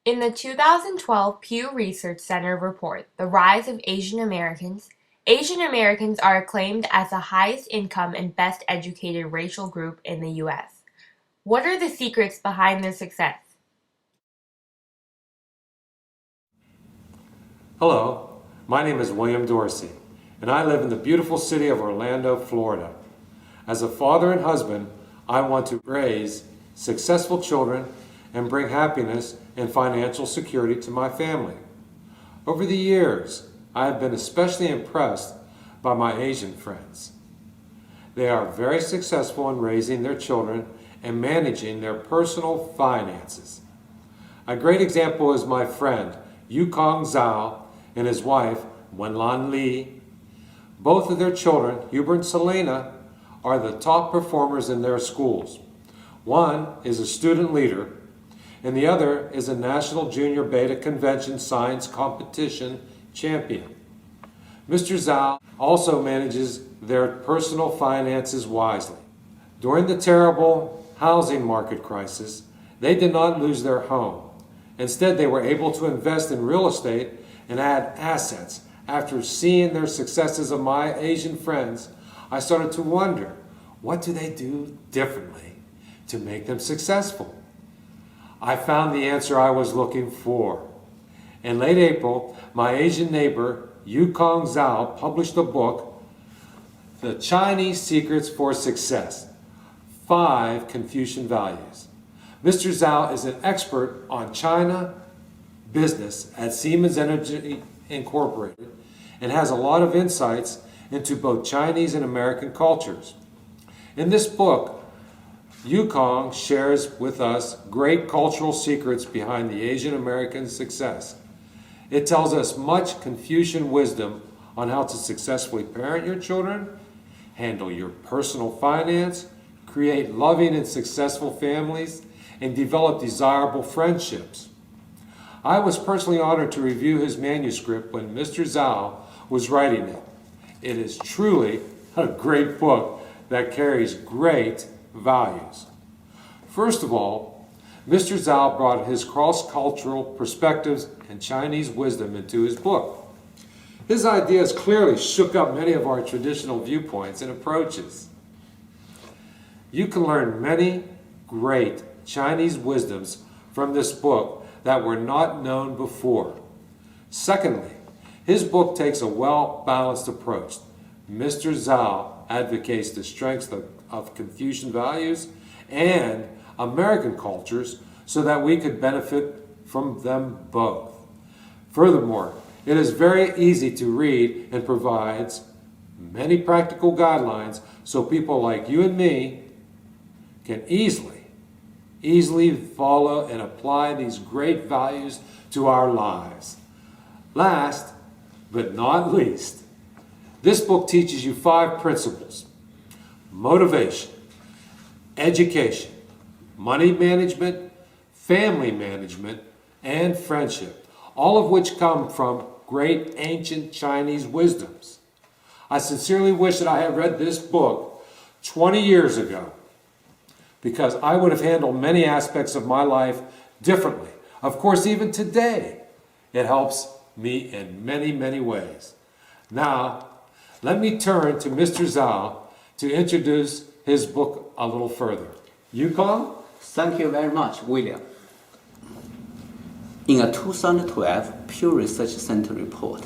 In the 2012 Pew Research Center report, The Rise of Asian Americans are acclaimed as the highest income and best educated racial group in the U.S. What are the secrets behind their success? Hello, my name is William Dorsey, and I live in the beautiful city of Orlando, Florida. As a father and husband, I want to raise successful children and bring happiness and financial security to my family. Over the years, I have been especially impressed by my Asian friends. They are very successful in raising their children and managing their personal finances. A great example is my friend YuKong Zhao and his wife Wenlan Li. Both of their children, Hubert and Selena, are the top performers in their schools. One is a student leader, and the other is a National Junior Beta Convention Science Competition champion. Mr. Zhao also manages their personal finances wisely. During the terrible housing market crisis, they did not lose their home. Instead, they were able to invest in real estate and add assets. After seeing their successes of my Asian friends, I started to wonder, what do they do differently to make them successful? I found the answer I was looking for. In late April, my Asian neighbor, YuKong Zhao, published a book, The Chinese Secrets for Success, 5 Confucian Values. Mr. Zhao is an expert on China business at Siemens Energy Incorporated and has a lot of insights into both Chinese and American cultures. In this book, YuKong shares with us great cultural secrets behind the Asian American success. It tells us much Confucian wisdom on how to successfully parent your children, handle your personal finance, create loving and successful families, and develop desirable friendships. I was personally honored to review his manuscript when Mr. Zhao was writing it. It is truly a great book that carries great values. First of all, Mr. Zhao brought his cross-cultural perspectives and Chinese wisdom into his book. His ideas clearly shook up many of our traditional viewpoints and approaches. You can learn many great Chinese wisdoms from this book that were not known before. Secondly, his book takes a well-balanced approach. Mr. Zhao advocates the strengths of Confucian values and American cultures so that we could benefit from them both. Furthermore, it is very easy to read and provides many practical guidelines so people like you and me can easily follow and apply these great values to our lives. Last but not least, this book teaches you 5 principles: motivation, education, money management, family management, and friendship, all of which come from great ancient Chinese wisdoms. I sincerely wish that I had read this book 20 years ago, because I would have handled many aspects of my life differently. Of course, even today, it helps me in many, many ways. Now, let me turn to Mr. Zhao to introduce his book a little further. YuKong? Thank you very much, William. In a 2012 Pew Research Center report,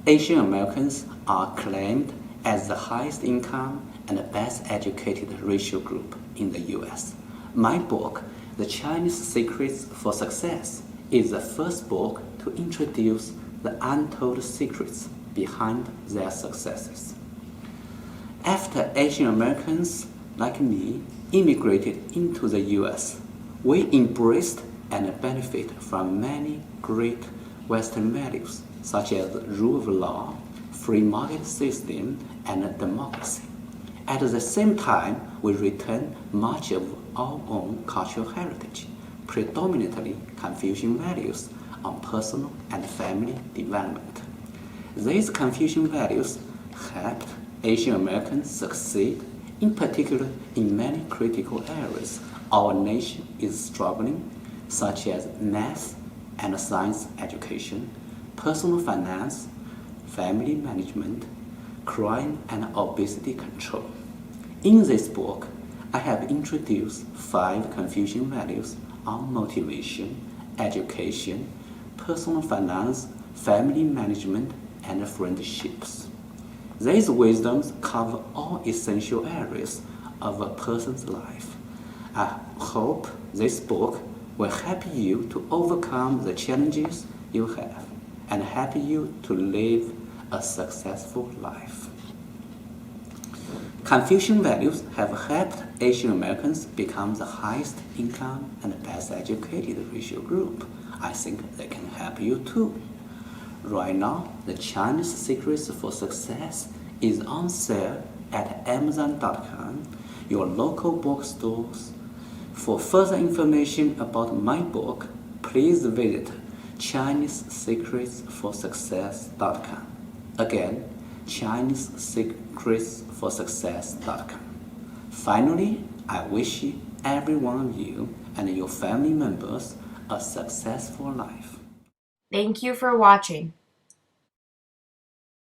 Asian Americans are claimed as the highest income and best educated racial group in the U.S. My book, The Chinese Secrets for Success, is the first book to introduce the untold secrets behind their successes. After Asian Americans, like me, immigrated into the U.S., we embraced and benefit from many great Western values, such as rule of law, free market system, and democracy. At the same time, we retain much of our own cultural heritage, predominantly Confucian values on personal and family development. These Confucian values helped Asian Americans succeed, in particular in many critical areas our nation is struggling, such as math, and science education, personal finance, family management, crime and obesity control. In this book, I have introduced 5 Confucian values on motivation, education, personal finance, family management, and friendships. These wisdoms cover all essential areas of a person's life. I hope this book will help you to overcome the challenges you have and help you to live a successful life. Confucian values have helped Asian Americans become the highest income and best educated racial group. I think they can help you too. Right now, the Chinese Secrets for Success is on sale at Amazon.com, your local bookstores. For further information about my book, please visit ChineseSecretsForSuccess.com. Again, ChineseSecretsForSuccess.com. Finally, I wish every one of you and your family members a successful life. Thank you for watching.